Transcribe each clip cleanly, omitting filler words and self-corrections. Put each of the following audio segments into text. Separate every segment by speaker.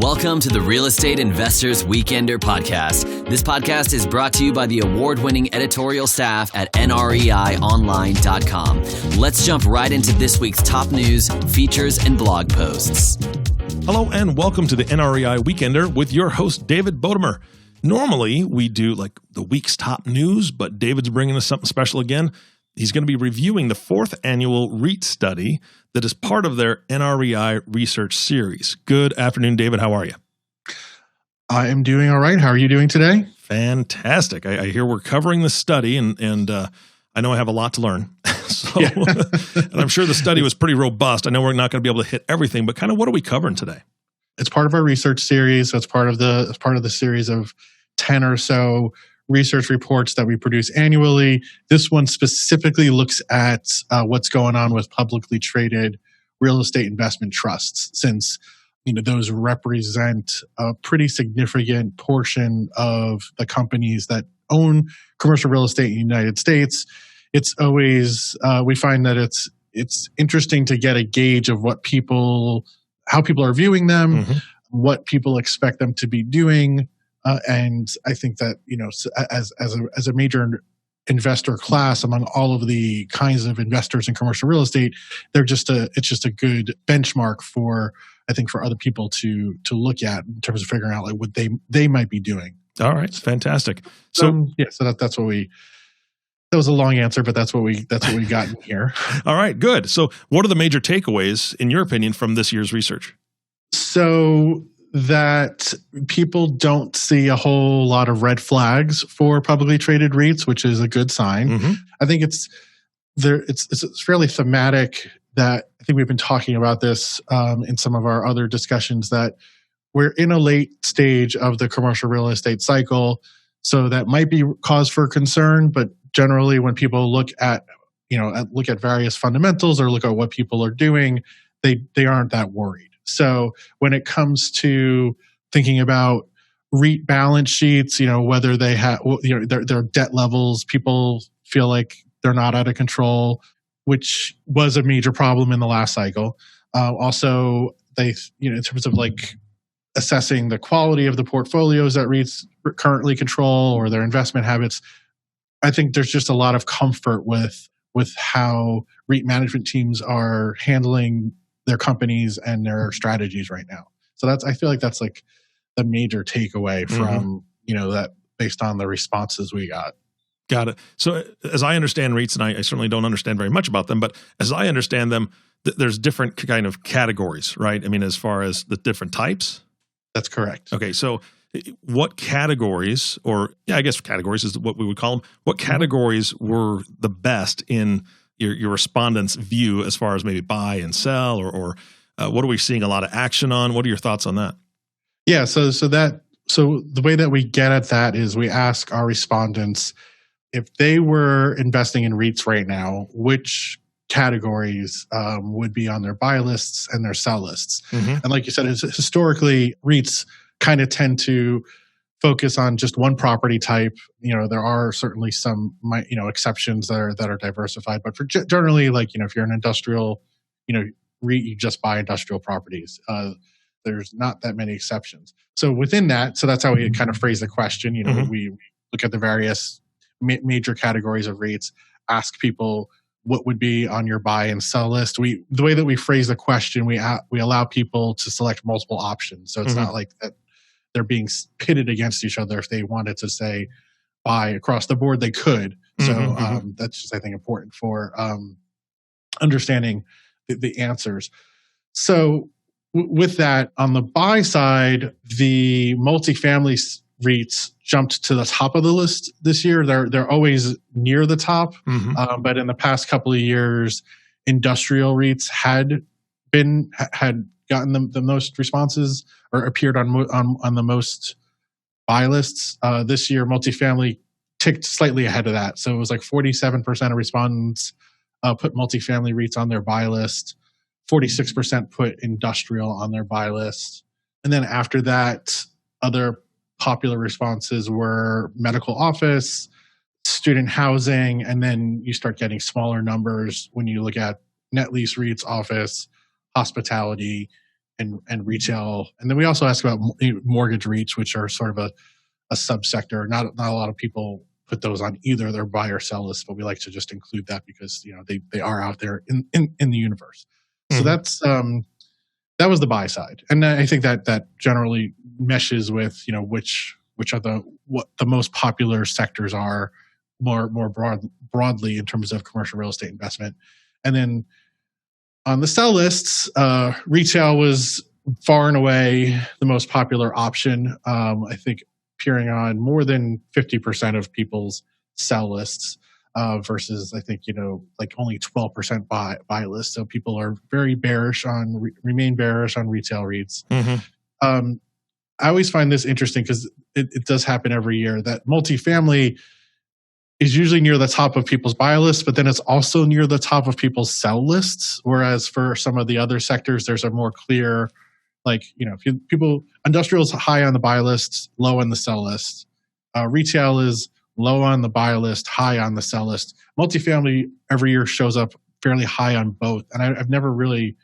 Speaker 1: Welcome to the Real Estate Investors Weekender podcast. This podcast is brought to you by the award-winning editorial staff at NREIOnline.com. Let's jump right into this week's top news, features, and blog posts.
Speaker 2: Hello and welcome to the NREI Weekender with your host, David Bodamer. Normally, we do like the week's top news, but David's bringing us something special again. He's going to be reviewing the 4th annual REIT Study that is part of their NREI Research Series. Good afternoon, David. How are you?
Speaker 3: I am doing all right. How are you doing today?
Speaker 2: Fantastic. I hear we're covering the study, and I know I have a lot to learn. And I'm sure the study was pretty robust. I know we're not going to be able to hit everything, but kind of what are we covering today?
Speaker 3: It's part of our research series. So it's part of the series of 10 or so research reports that we produce annually. This one specifically looks at what's going on with publicly traded real estate investment trusts, since those represent a pretty significant portion of the companies that own commercial real estate in the United States. It's always we find that it's interesting to get a gauge of how people are viewing them, what people expect them to be doing. And I think that, as a major investor class among all of the kinds of investors in commercial real estate, it's just a good benchmark for other people to look at in terms of figuring out like what they might be doing.
Speaker 2: All right, fantastic. So
Speaker 3: that's what we. That was a long answer, but that's what we got in here.
Speaker 2: All right, good. So what are the major takeaways, in your opinion, from this year's research?
Speaker 3: So that people don't see a whole lot of red flags for publicly traded REITs, which is a good sign. I think it's fairly thematic that I think we've been talking about this in some of our other discussions, that we're in a late stage of the commercial real estate cycle. So that might be cause for concern, but generally when people look at various fundamentals or look at what people are doing, they aren't that worried. So when it comes to thinking about REIT balance sheets, whether they have their debt levels, people feel like they're not out of control, which was a major problem in the last cycle. Also, they in terms of like assessing the quality of the portfolios that REITs currently control or their investment habits, I think there's just a lot of comfort with how REIT management teams are handling their companies and their strategies right now. So I feel like that's like the major takeaway from, that based on the responses we got.
Speaker 2: Got it. So as I understand REITs, and I certainly don't understand very much about them, but as I understand them, there's different kind of categories, right? I mean, as far as the different types?
Speaker 3: That's correct.
Speaker 2: Okay. So what categories, or I guess categories is what we would call them, what categories were the best in your respondents' view as far as maybe buy and sell, or what are we seeing a lot of action on? What are your thoughts on that?
Speaker 3: Yeah, so the way that we get at that is we ask our respondents if they were investing in REITs right now, which categories would be on their buy lists and their sell lists. And like you said, historically, REITs kind of tend to focus on just one property type. There are certainly some, exceptions that are diversified, but for generally, like, if you're an industrial, REIT, you just buy industrial properties. There's not that many exceptions. So within that, so that's how we kind of phrase the question. We look at the various major categories of REITs, ask people what would be on your buy and sell list. The way that we phrase the question, we allow people to select multiple options. So it's not like that they're being pitted against each other. If they wanted to say buy across the board, they could. So that's just, I think, important for understanding the answers. So with that, on the buy side, the multifamily REITs jumped to the top of the list this year. They're always near the top, but in the past couple of years, industrial REITs had gotten the most responses or appeared on the most buy lists. This year, multifamily ticked slightly ahead of that. So it was like 47% of respondents put multifamily REITs on their buy list. 46% put industrial on their buy list. And then after that, other popular responses were medical office, student housing, and then you start getting smaller numbers when you look at net lease REITs, office, hospitality, and retail. And then we also ask about mortgage REITs, which are sort of a subsector. Not a lot of people put those on either their buy or sell list, but we like to just include that because they are out there in the universe. So that's that was the buy side, and I think that generally meshes with which are what the most popular sectors are more broadly in terms of commercial real estate investment. And then on the sell lists, retail was far and away the most popular option. I think appearing on more than 50% of people's sell lists versus I think like only 12% buy lists. So people are very bearish remain bearish on retail REITs. I always find this interesting because it does happen every year that multifamily is usually near the top of people's buy lists, but then it's also near the top of people's sell lists. Whereas for some of the other sectors, there's a more clear, industrial is high on the buy list, low on the sell list. Retail is low on the buy list, high on the sell list. Multifamily every year shows up fairly high on both. And I've never really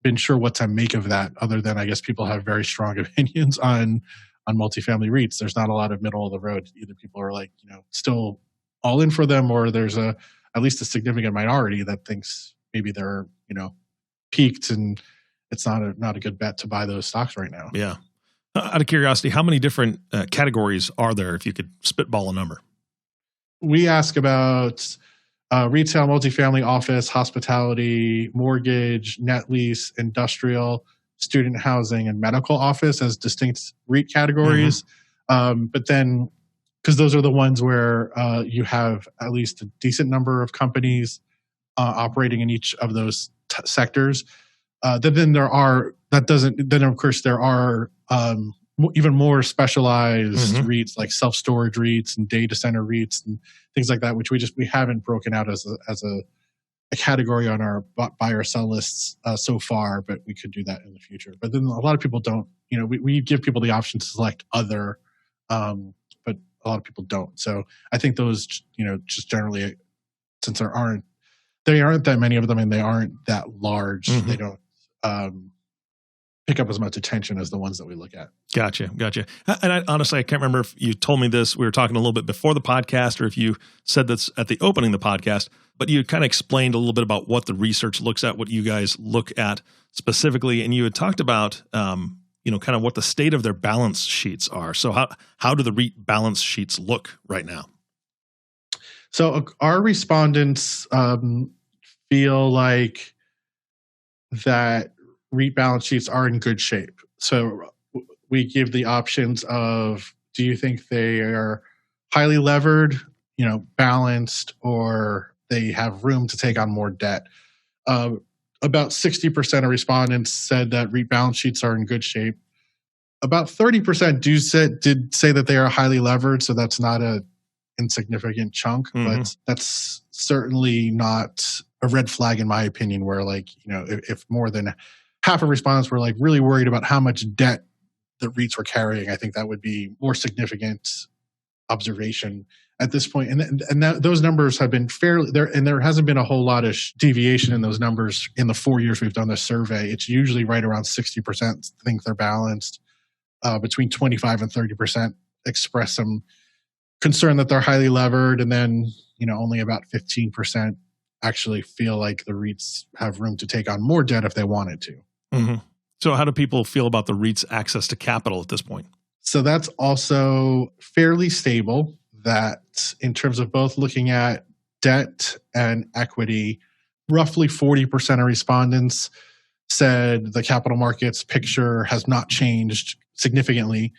Speaker 3: been sure what to make of that, other than I guess people have very strong opinions on multifamily REITs. There's not a lot of middle of the road. Either people are still all in for them, or there's at least a significant minority that thinks maybe they're peaked and it's not a good bet to buy those stocks right now.
Speaker 2: Yeah. Out of curiosity, how many different categories are there, if you could spitball a number?
Speaker 3: We ask about retail, multifamily, office, hospitality, mortgage, net lease, industrial, student housing, and medical office as distinct REIT categories. But then, because those are the ones where you have at least a decent number of companies operating in each of those sectors, then of course there are even more specialized REITs like self-storage REITs and data center REITs and things like that, which we haven't broken out as a category on our buy or sell lists so far, but we could do that in the future. But then a lot of people don't. We give people the option to select other, but a lot of people don't. So I think those, just generally, since there aren't that many of them and they aren't that large, they don't pick up as much attention as the ones that we look at.
Speaker 2: Gotcha. And honestly, I can't remember if you told me this. We were talking a little bit before the podcast, or if you said this at the opening of the podcast, but you kind of explained a little bit about what the research looks at, what you guys look at specifically. And you had talked about, kind of what the state of their balance sheets are. So how do the REIT balance sheets look right now?
Speaker 3: So our respondents feel like that REIT balance sheets are in good shape. So we give the options of, do you think they are highly levered, balanced, or they have room to take on more debt? About 60% of respondents said that REIT balance sheets are in good shape. About 30% did say that they are highly levered, so that's not a insignificant chunk, but that's certainly not a red flag in my opinion, where if more than half of respondents were really worried about how much debt the REITs were carrying, I think that would be more significant observation at this point. And those numbers have been fairly there, and there hasn't been a whole lot of deviation in those numbers in the 4 years we've done this survey. It's usually right around 60% think they're balanced. Between 25 and 30% express some concern that they're highly levered, and then only about 15% actually feel like the REITs have room to take on more debt if they wanted to.
Speaker 2: So how do people feel about the REITs' access to capital at this point?
Speaker 3: So that's also fairly stable. That in terms of both looking at debt and equity, roughly 40% of respondents said the capital markets picture has not changed significantly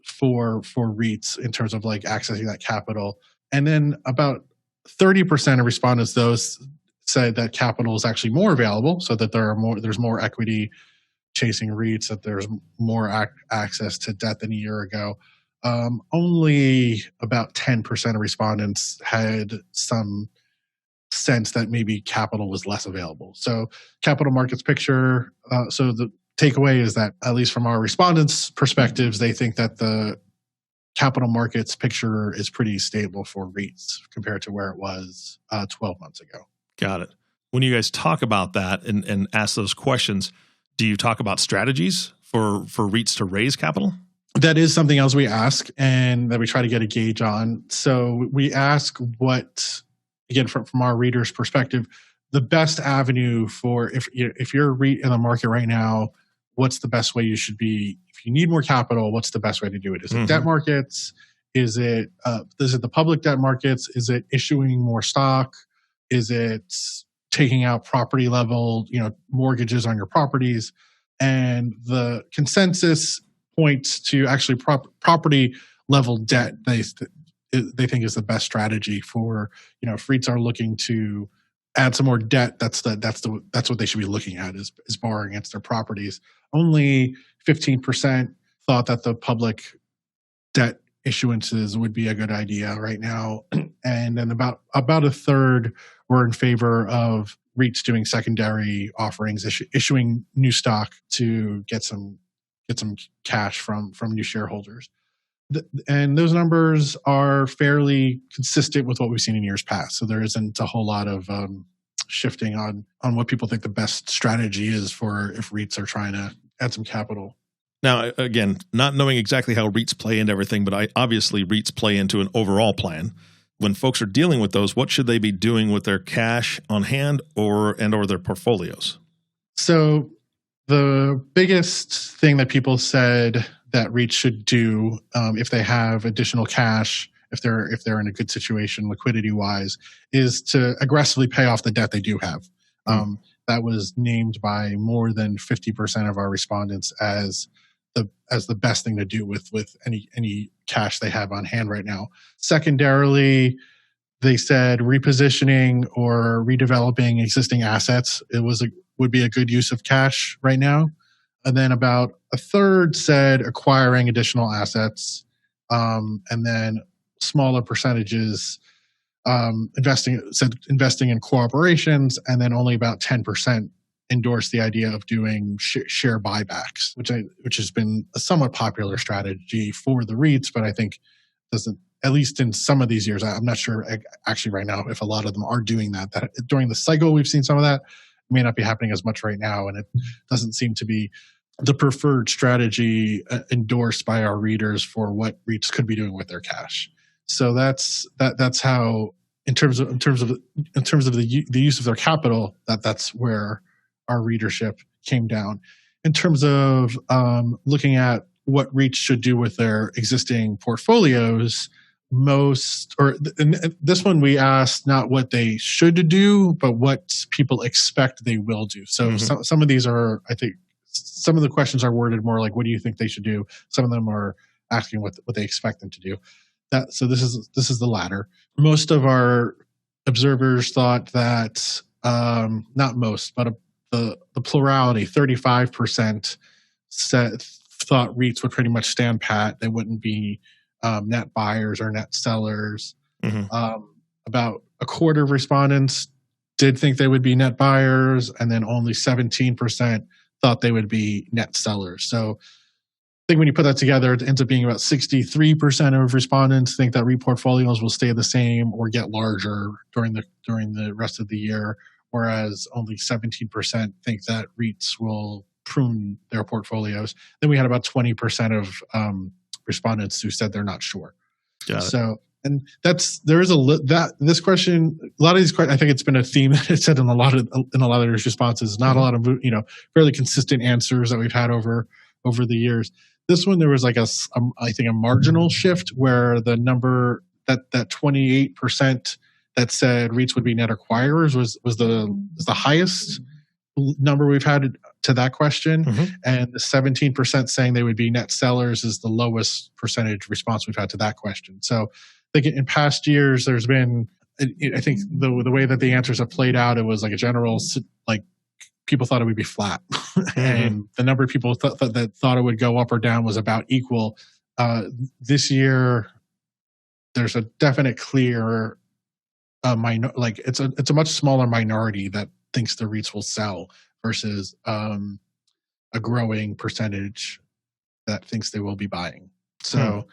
Speaker 3: for REITs in terms of accessing that capital. And then about 30% of respondents, those said that capital is actually more available, so that there's more equity chasing REITs, that there's more access to debt than a year ago. Only about 10% of respondents had some sense that maybe capital was less available. So capital markets picture, so the takeaway is that, at least from our respondents' perspectives, they think that the capital markets picture is pretty stable for REITs compared to where it was 12 months ago.
Speaker 2: Got it. When you guys talk about that and ask those questions, do you talk about strategies for REITs to raise capital?
Speaker 3: That is something else we ask and that we try to get a gauge on. So we ask what, again, from our readers' perspective, the best avenue for if you're a REIT in the market right now, what's the best way you should be? If you need more capital, what's the best way to do it? Is it debt markets? Is it the public debt markets? Is it issuing more stock? Is it taking out property level, mortgages on your properties? And the consensus points to actually property level debt. They think is the best strategy for if REITs are looking to add some more debt. That's what they should be looking at is borrowing against their properties. Only 15% thought that the public debt issuances would be a good idea right now, and then about a third were in favor of REITs doing secondary offerings, issuing new stock to get some cash from new shareholders. And those numbers are fairly consistent with what we've seen in years past. So there isn't a whole lot of shifting on what people think the best strategy is for if REITs are trying to add some capital.
Speaker 2: Now, again, not knowing exactly how REITs play into everything, but obviously REITs play into an overall plan. When folks are dealing with those, what should they be doing with their cash on hand or their portfolios?
Speaker 3: So the biggest thing that people said that REITs should do if they have additional cash, if they're in a good situation liquidity wise, is to aggressively pay off the debt they do have. That was named by more than 50% of our respondents as the best thing to do with any cash they have on hand right now. Secondarily, they said repositioning or redeveloping existing assets would be a good use of cash right now. And then about a third said acquiring additional assets, and then smaller percentages investing in corporations, and then only about 10% endorsed the idea of doing share buybacks, which has been a somewhat popular strategy for the REITs, but I think doesn't, at least in some of these years, I'm not sure actually right now if a lot of them are doing that. That during the cycle we've seen some of that. It may not be happening as much right now, and it doesn't seem to be the preferred strategy endorsed by our readers for what REITs could be doing with their cash. So that's how in terms of the use of their capital, that's where our readership came down. In terms of looking at what REITs should do with their existing portfolios, this one we asked not what they should do, but what people expect they will do. So some of these are, I think, some of the questions are worded more like, what do you think they should do? Some of them are asking what they expect them to do. So this is the latter. Most of our observers thought that, not most, but the plurality, 35% thought REITs would pretty much stand pat. They wouldn't be net buyers or net sellers. About a quarter of respondents did think they would be net buyers, and then only 17% thought they would be net sellers. So I think when you put that together, it ends up being about 63% of respondents think that REIT portfolios will stay the same or get larger during the rest of the year, whereas only 17% think that REITs will prune their portfolio. Then we had about 20% of respondents who said they're not sure. So, and this question, a lot of these questions, I think it's been a theme that it's said in a lot of these responses. Not a lot of fairly consistent answers that we've had over the years. This one there was like I think a marginal shift where the number that 28% that said REITs would be net acquirers was the highest number we've had to that question, and the 17% saying they would be net sellers is the lowest percentage response we've had to that question. So I think in past years there's been, I think the way that the answers have played out, it was like a general, like people thought it would be flat, and the number of people that thought it would go up or down was about equal. This year there's a definite clear it's a much smaller minority that thinks the REITs will sell versus a growing percentage that thinks they will be buying. So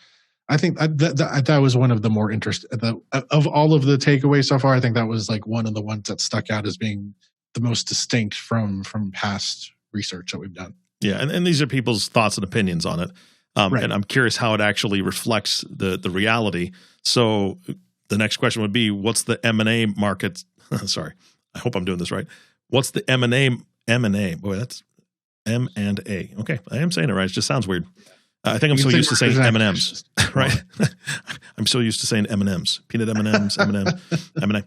Speaker 3: I think that was one of the more interesting of all of the takeaways so far. I think that was like one of the ones that stuck out as being the most distinct from past research that we've done.
Speaker 2: Yeah, and these are people's thoughts and opinions on it.
Speaker 3: Right.
Speaker 2: And I'm curious how it actually reflects the reality. So the next question would be, what's the M&A market? Sorry, I hope I'm doing this right. What's the M&A? Boy, that's M&A. Okay, I am saying it right. It just sounds weird. I think I'm so used to saying M&Ms, right? I'm so used to saying M&Ms, peanut M&Ms, M&A.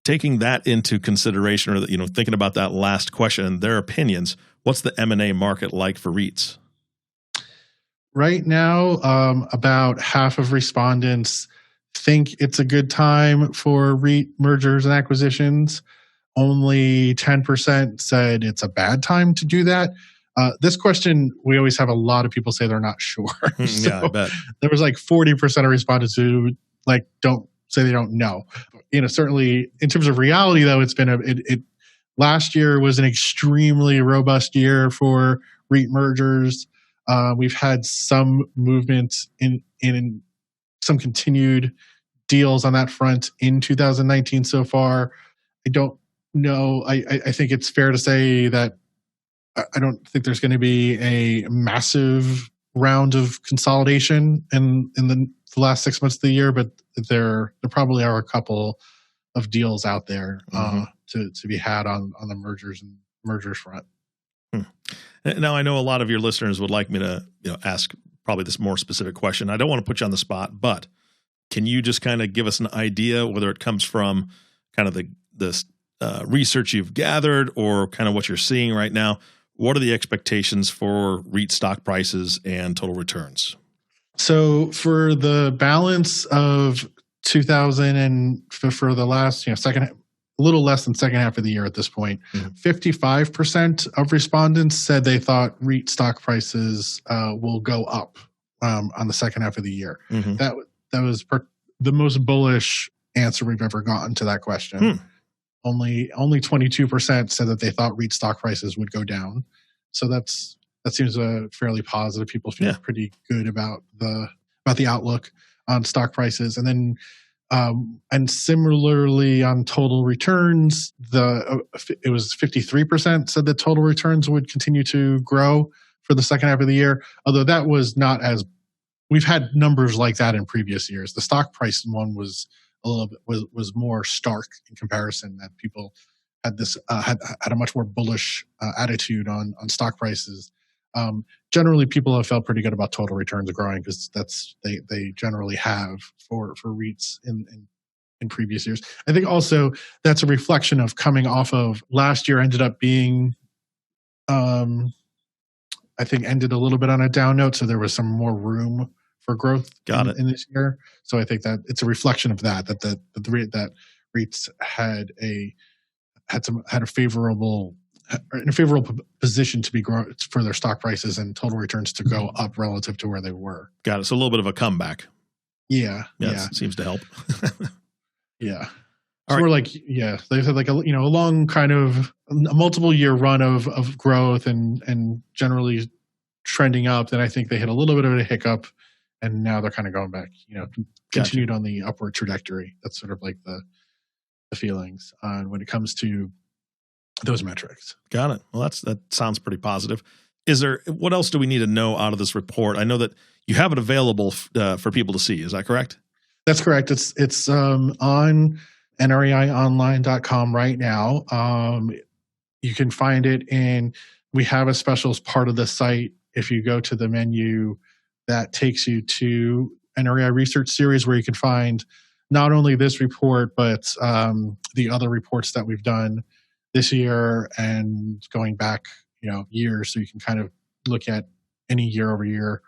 Speaker 2: Taking that into consideration, or thinking about that last question and their opinions, what's the M&A market like for REITs?
Speaker 3: Right now, about half of respondents think it's a good time for REIT mergers and acquisitions. Only 10% said it's a bad time to do that. This question, we always have a lot of people say they're not sure. So
Speaker 2: yeah, I bet.
Speaker 3: There was like 40% of respondents who don't say they don't know. Certainly in terms of reality, though, it's been last year was an extremely robust year for REIT mergers. We've had some movement in some continued deals on that front in 2019 so far. I don't know. I think it's fair to say that I don't think there's going to be a massive round of consolidation in the last 6 months of the year, but there probably are a couple of deals out there to be had on the mergers front.
Speaker 2: Now, I know a lot of your listeners would like me to ask probably this more specific question. I don't want to put you on the spot, but can you just kind of give us an idea whether it comes from kind of the research you've gathered or kind of what you're seeing right now? What are the expectations for REIT stock prices and total returns?
Speaker 3: So for the balance of 2000 and for the last second, a little less than second half of the year at this point, 55% of respondents said they thought REIT stock prices will go up on the second half of the year. That was the most bullish answer we've ever gotten to that question. Only 22% said that they thought REIT stock prices would go down. So that seems fairly positive. People feel pretty good about the outlook on stock prices. And then and similarly on total returns, it was 53% said that total returns would continue to grow for the second half of the year. Although that was not as we've had numbers like that in previous years. The stock price one was a little bit was more stark in comparison, that people had this had a much more bullish attitude on stock prices. Generally, people have felt pretty good about total returns growing because they generally have for REITs in previous years. I think also that's a reflection of coming off of last year ended up being, I think ended a little bit on a down note, so there was some more room for growth in this year. So I think that it's a reflection of that REITs had a favorable position to be growing for their stock prices and total returns to go up relative to where they were.
Speaker 2: Got it. So a little bit of a comeback.
Speaker 3: Yeah.
Speaker 2: Seems to help.
Speaker 3: Yeah. So we're they've had a long kind of a multiple year run of growth and generally trending up. Then I think they hit a little bit of a hiccup, and now they're kind of going back. Continued on the upward trajectory. That's sort of like the feelings when it comes to those metrics.
Speaker 2: Got it. Well, that sounds pretty positive. What else do we need to know out of this report? I know that you have it available for people to see. Is that correct?
Speaker 3: That's correct. It's on NREIonline.com right now. You can find it we have a special part of the site. If you go to the menu, that takes you to NREI Research Series, where you can find not only this report, but the other reports that we've done this year and going back, years. So you can kind of look at any year-over-year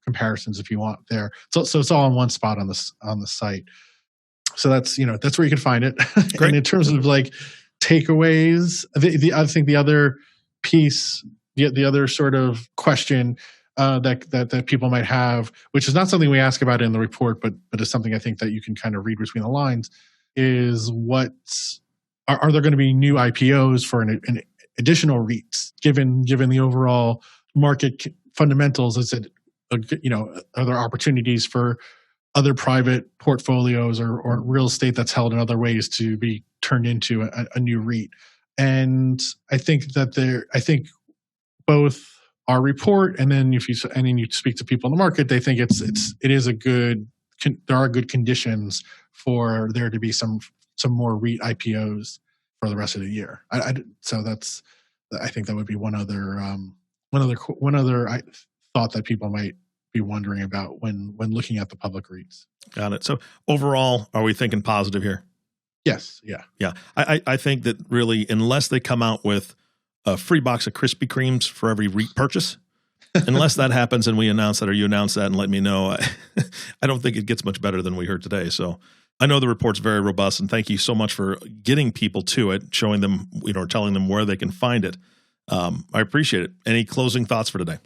Speaker 3: comparisons if you want there. So it's all in one spot on the site. So that's where you can find it.
Speaker 2: Great.
Speaker 3: And in terms of takeaways, I think the other piece, the other sort of question that people might have, which is not something we ask about in the report, but is something I think that you can kind of read between the lines, is are there going to be new IPOs for an additional REITs given the overall market fundamentals? Is it are there opportunities for other private portfolios or real estate that's held in other ways to be turned into a new REIT? And I think that both our report and then if you speak to people in the market, they think there are good conditions for there to be some more REIT IPOs for the rest of the year. So I think that would be one other thought that people might be wondering about when looking at the public REITs.
Speaker 2: Got it. So overall, are we thinking positive here?
Speaker 3: Yes. Yeah.
Speaker 2: Yeah. I think that really, unless they come out with a free box of Krispy Kremes for every REIT purchase, unless that happens and we announce that or you announce that and let me know, I don't think it gets much better than we heard today. So I know the report's very robust, and thank you so much for getting people to it, showing them, telling them where they can find it. I appreciate it. Any closing thoughts for today?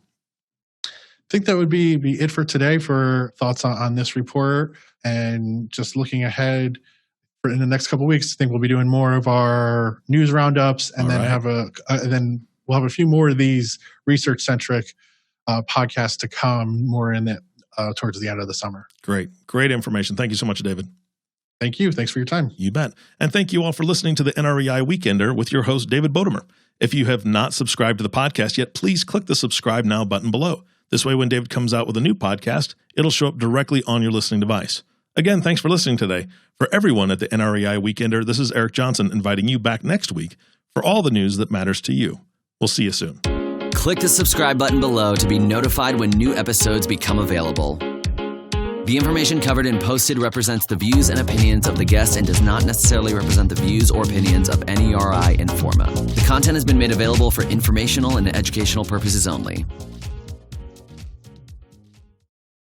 Speaker 3: I think that would be it for today for thoughts on this report. And just looking ahead in the next couple of weeks, I think we'll be doing more of our news roundups, and then we'll have a few more of these research-centric podcasts to come more towards the end of the summer. Great information. Thank you so much, David. Thank you. Thanks for your time. You bet. And thank you all for listening to the NREI Weekender with your host, David Bodamer. If you have not subscribed to the podcast yet, please click the subscribe now button below. This way, when David comes out with a new podcast, it'll show up directly on your listening device. Again, thanks for listening today. For everyone at the NREI Weekender, this is Eric Johnson inviting you back next week for all the news that matters to you. We'll see you soon.
Speaker 1: Click the subscribe button below to be notified when new episodes become available. The information covered and posted represents the views and opinions of the guest and does not necessarily represent the views or opinions of NREI Informa. The content has been made available for informational and educational purposes only.